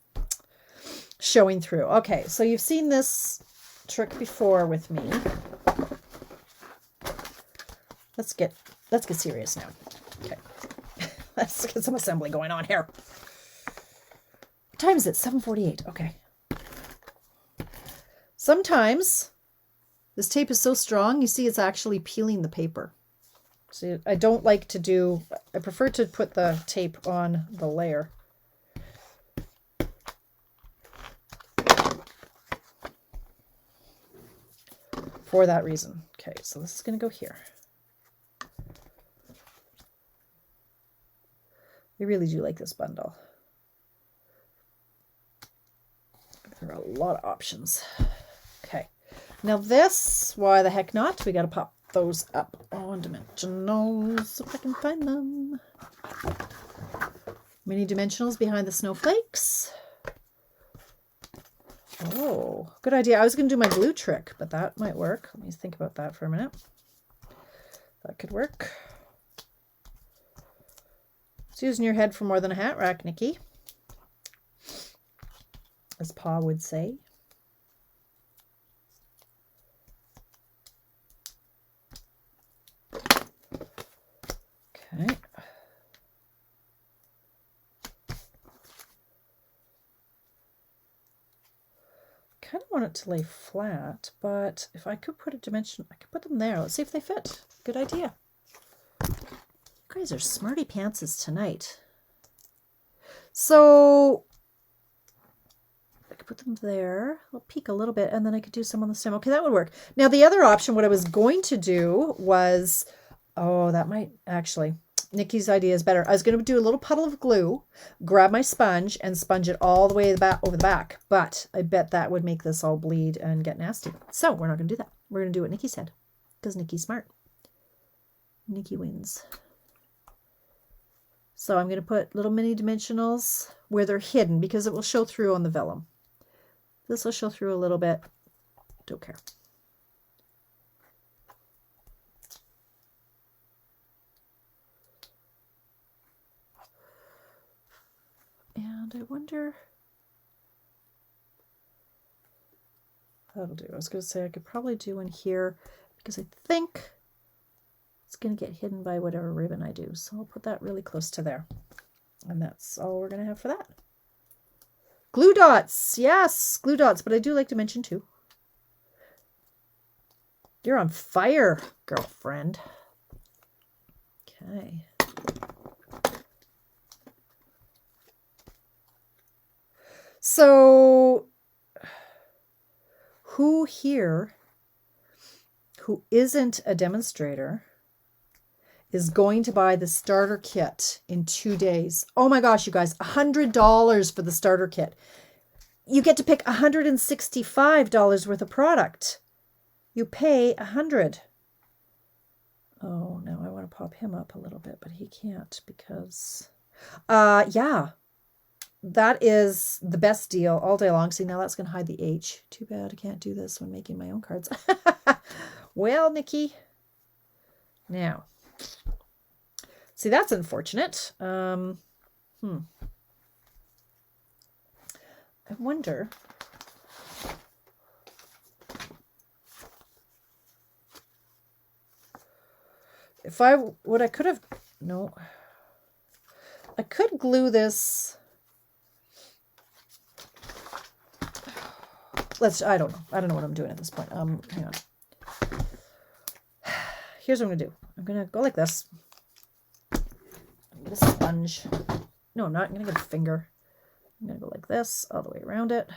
showing through? Okay. So you've seen this trick before with me. Let's get serious now. Okay. Let's get some assembly going on here. What time is it? 7:48. Okay. Sometimes this tape is so strong, you see it's actually peeling the paper. See, I don't like to do, I prefer to put the tape on the layer. For that reason. Okay, so this is going to go here. I really do like this bundle. There are a lot of options. Okay. Now this, why the heck not? We got to pop those up on dimensionals if I can find them. Mini dimensionals behind the snowflakes. Oh, good idea. I was going to do my glue trick, but that might work. Let me think about that for a minute. That could work. It's using your head for more than a hat rack, Nikki, as Pa would say. Okay. Kind of want it to lay flat, but if I could put a dimension, I could put them there. Let's see if they fit. Good idea. You guys are smarty pantses tonight. So I could put them there. I'll peek a little bit, and then I could do some on the stem. Okay, that would work. Now the other option, what I was going to do was, oh, that might actually, Nikki's idea is better. I was going to do a little puddle of glue, grab my sponge, and sponge it all the way over the back. But I bet that would make this all bleed and get nasty. So we're not going to do that. We're going to do what Nikki said, because Nikki's smart. Nikki wins. So I'm going to put little mini dimensionals where they're hidden, because it will show through on the vellum. This will show through a little bit. Don't care. And I wonder, that'll do. I was going to say I could probably do one here, because I think it's going to get hidden by whatever ribbon I do. So I'll put that really close to there. And that's all we're going to have for that. Glue dots. Yes, glue dots. But I do like to mention too. You're on fire, girlfriend. Okay. So who here who isn't a demonstrator is going to buy the starter kit in 2 days? Oh my gosh, you guys, $100 for the starter kit. You get to pick $165 worth of product. You pay $100. Oh, now I want to pop him up a little bit, but he can't because, yeah, that is the best deal all day long. See, now that's going to hide the H. Too bad I can't do this when making my own cards. Well, Nikki, now, see, that's unfortunate. I wonder if I could have, no, I could glue this. I don't know what I'm doing at this point. Hang on. Here's what I'm gonna do. I'm gonna go like this. Get a sponge. No, I'm not. I'm gonna get a finger. I'm gonna go like this all the way around it.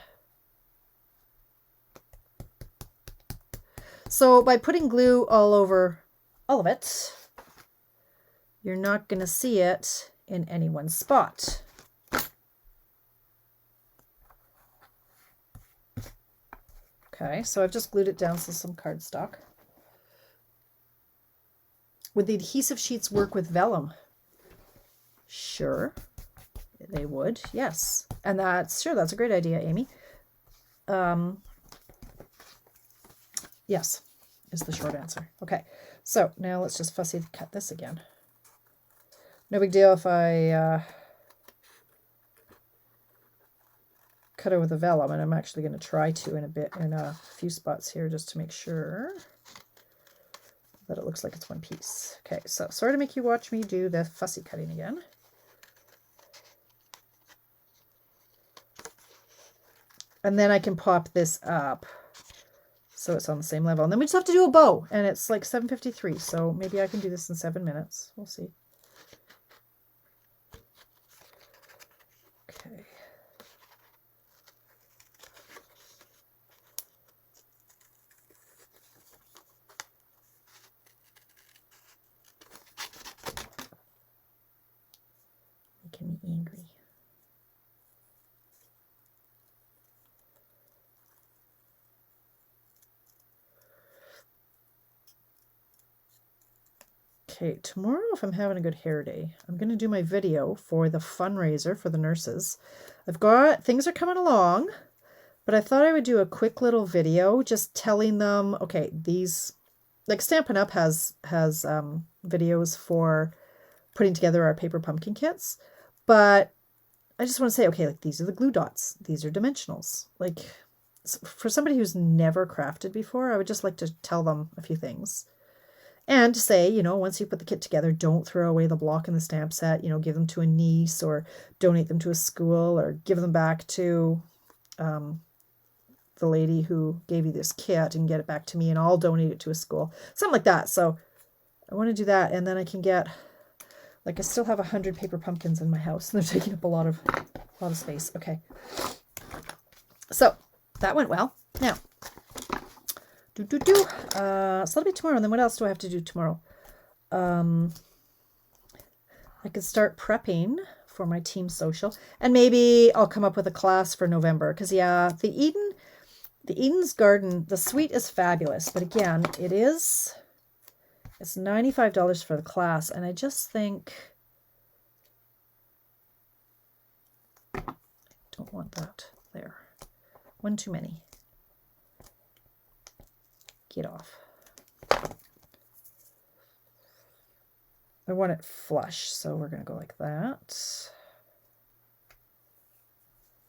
So by putting glue all over all of it, you're not gonna see it in any one spot. Okay, so I've just glued it down to some cardstock. Would the adhesive sheets work with vellum? Sure, they would, yes. And that's a great idea, Amy. Yes, is the short answer. Okay, so now let's just fussy cut this again. No big deal if I cut it with a vellum, and I'm actually going to try to in a few spots here just to make sure that it looks like it's one piece. Okay, so sorry to make you watch me do the fussy cutting again. And then I can pop this up so it's on the same level. And then we just have to do a bow, and it's like 7:53, so maybe I can do this in 7 minutes. We'll see. Okay. Making me angry. Okay, tomorrow, if I'm having a good hair day, I'm going to do my video for the fundraiser for the nurses. Things are coming along, but I thought I would do a quick little video just telling them, okay, these, like Stampin' Up! has videos for putting together our paper pumpkin kits, but I just want to say, okay, like these are the glue dots, these are dimensionals. Like for somebody who's never crafted before, I would just like to tell them a few things. And to say, you know, once you put the kit together, don't throw away the block in the stamp set, you know, give them to a niece or donate them to a school or give them back to the lady who gave you this kit and get it back to me and I'll donate it to a school. Something like that. So I want to do that, and then I can get, like, I still have 100 paper pumpkins in my house and they're taking up a lot of space. Okay. So that went well. Now, so that'll be tomorrow. And then what else do I have to do tomorrow? I could start prepping for my team social, and maybe I'll come up with a class for November, because yeah, the Eden's Garden, the suite is fabulous, but again, it's $95 for the class, and I just think I don't want that there. One too many. Get off. I want it flush, so we're going to go like that.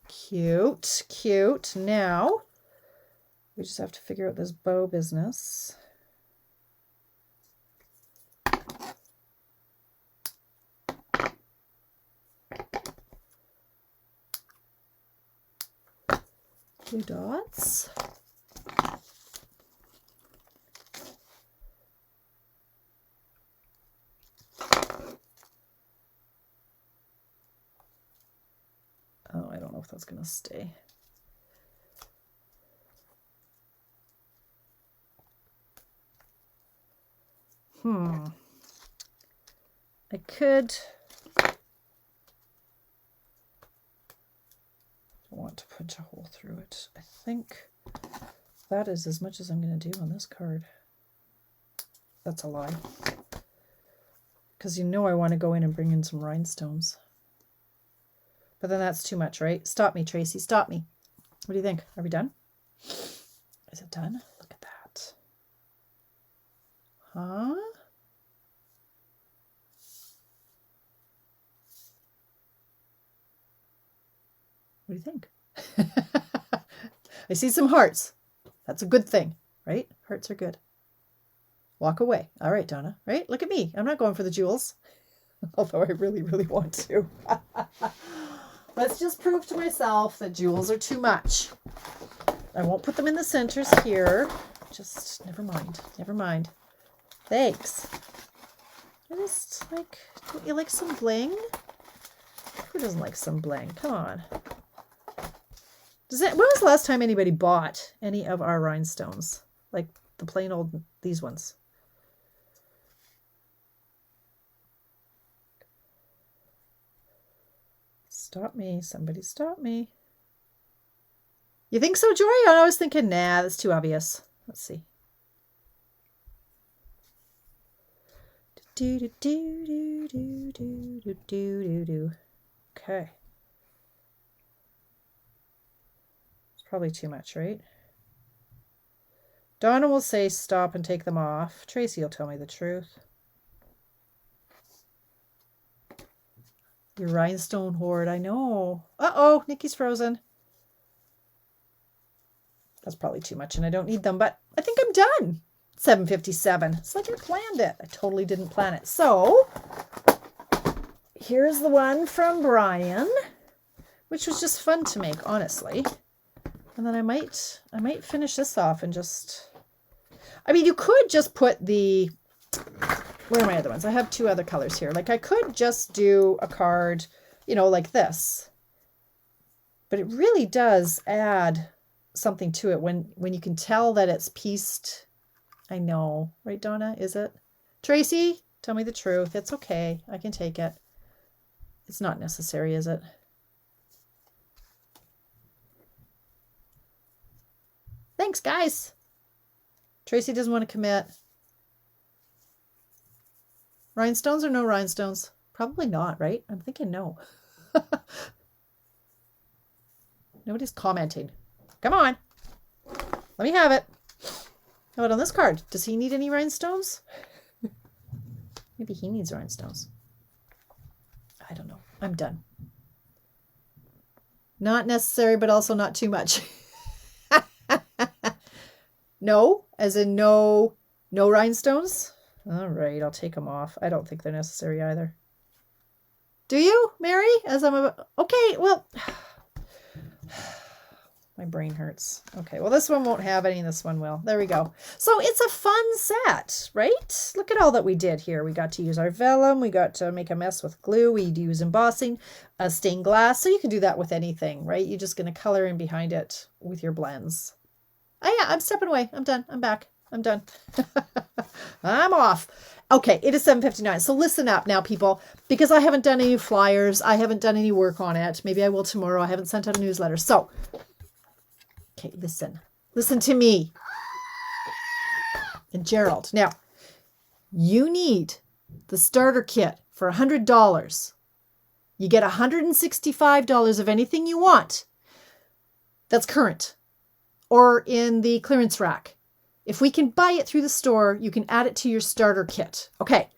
Cute, cute. Now, we just have to figure out this bow business. Two dots. Oh, I don't know if that's going to stay. I could. I want to punch a hole through it. I think that is as much as I'm going to do on this card. That's a lie. Because you know I want to go in and bring in some rhinestones. But then that's too much, right? Stop me, Tracy. Stop me. What do you think? Are we done? Is it done? Look at that. Huh? What do you think? I see some hearts. That's a good thing, right? Hearts are good. Walk away. All right, Donna, right? Look at me. I'm not going for the jewels. Although I really, really want to. Let's just prove to myself that jewels are too much. I won't put them in the centers here. Just, never mind. Never mind. Thanks. I just like, don't you like some bling? Who doesn't like some bling? Come on. When was the last time anybody bought any of our rhinestones? Like the plain old, these ones. Stop me. Somebody stop me. You think so, Joy? I was thinking, nah, that's too obvious. Let's see. Do, do, do, do, do, do, do, do, do. Okay. It's probably too much, right? Donna will say stop and take them off. Tracy will tell me the truth. Your rhinestone hoard, I know. Uh-oh, Nikki's frozen. That's probably too much and I don't need them, but I think I'm done. 7:57. It's like I planned it. I totally didn't plan it. So, here's the one from Brian, which was just fun to make, honestly. And then I might finish this off and just... I mean, you could just put the... Where are my other ones? I have two other colors here. Like I could just do a card, you know, like this. But it really does add something to it when you can tell that it's pieced. I know. Right, Donna? Is it? Tracy, tell me the truth. It's okay. I can take it. It's not necessary, is it? Thanks, guys. Tracy doesn't want to commit. Rhinestones or no rhinestones? Probably not, right? I'm thinking no. Nobody's commenting. Come on. Let me have it. How about on this card? Does he need any rhinestones? Maybe he needs rhinestones. I don't know. I'm done. Not necessary, but also not too much. No, as in no rhinestones? All right, I'll take them off. I don't think they're necessary either. Do you, Mary? Okay, well, my brain hurts. Okay, well, this one won't have any, and this one will. There we go. So it's a fun set, right? Look at all that we did here. We got to use our vellum. We got to make a mess with glue. We use embossing, stained glass. So you can do that with anything, right? You're just going to color in behind it with your blends. Oh, yeah, I'm stepping away. I'm done. I'm back. I'm done. I'm off. Okay, it is 7:59. So listen up now, people, because I haven't done any flyers. I haven't done any work on it. Maybe I will tomorrow. I haven't sent out a newsletter. So, okay, listen. Listen to me. And Gerald. Now, you need the starter kit for $100. You get $165 of anything you want that's current or in the clearance rack. If we can buy it through the store, you can add it to your starter kit. Okay,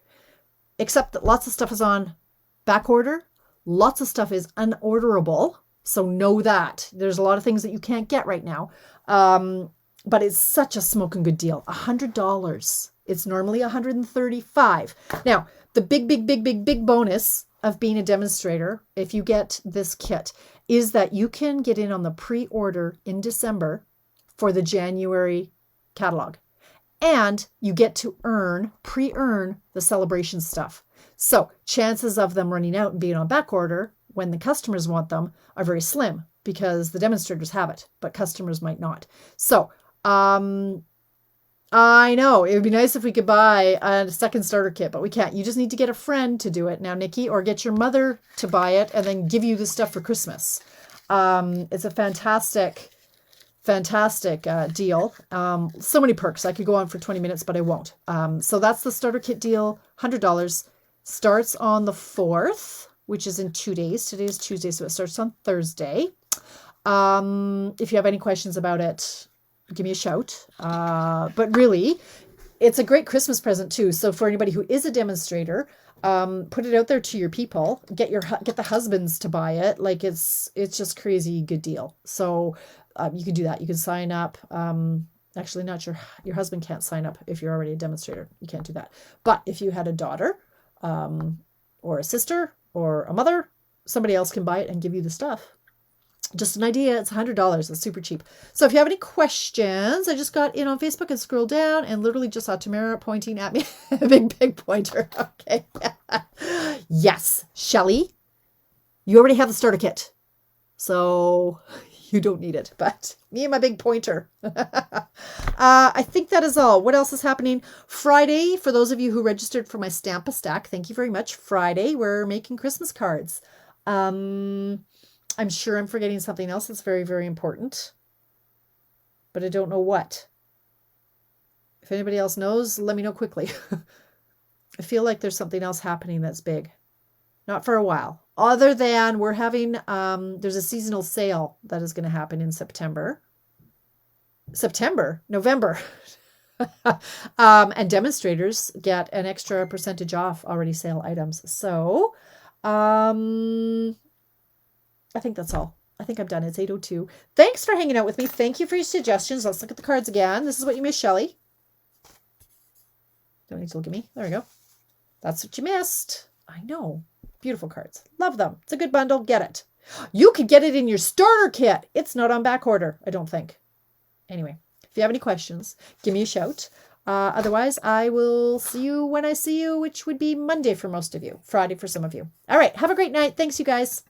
except that lots of stuff is on back order. Lots of stuff is unorderable. So know that. There's a lot of things that you can't get right now. But it's such a smoking good deal. $100. It's normally $135. Now, the big bonus of being a demonstrator, if you get this kit, is that you can get in on the pre-order in December for the January catalog. And you get to pre-earn the celebration stuff. So chances of them running out and being on back order when the customers want them are very slim because the demonstrators have it, but customers might not. So I know it would be nice if we could buy a second starter kit, but we can't. You just need to get a friend to do it now, Nikki, or get your mother to buy it and then give you the stuff for Christmas. It's a fantastic deal. So many perks. I could go on for 20 minutes, but I won't. So that's the starter kit deal. $100 starts on the 4th, which is in 2 days. Today is Tuesday, so it starts on Thursday. If you have any questions about it, give me a shout. But really, it's a great Christmas present too. So for anybody who is a demonstrator, put it out there to your people. Get the husbands to buy it. Like it's just crazy good deal. So you can do that. You can sign up. Actually, not your husband can't sign up if you're already a demonstrator. You can't do that. But if you had a daughter, or a sister, or a mother, somebody else can buy it and give you the stuff. Just an idea. It's $100. It's super cheap. So if you have any questions, I just got in on Facebook and scrolled down and literally just saw Tamara pointing at me. big pointer. Okay. Yes. Shelly, you already have the starter kit. So you don't need it, but me and my big pointer. I think that is all. What else is happening? Friday, for those of you who registered for my Stamp a Stack, thank you very much. Friday, we're making Christmas cards. I'm sure I'm forgetting something else that's very, very important, but I don't know what. If anybody else knows, let me know quickly. I feel like there's something else happening that's big. Not for a while. Other than we're having, there's a seasonal sale that is going to happen in November. And demonstrators get an extra percentage off already sale items. So, I think that's all. I think I'm done. It's 8:02. Thanks for hanging out with me. Thank you for your suggestions. Let's look at the cards again. This is what you missed, Shelly. Don't need to look at me. There we go. That's what you missed. I know. Beautiful cards. Love them. It's a good bundle. Get it. You could get it in your starter kit. It's not on back order, I don't think. Anyway, if you have any questions, give me a shout. Otherwise, I will see you when I see you, which would be Monday for most of you, Friday for some of you. All right. Have a great night. Thanks, you guys.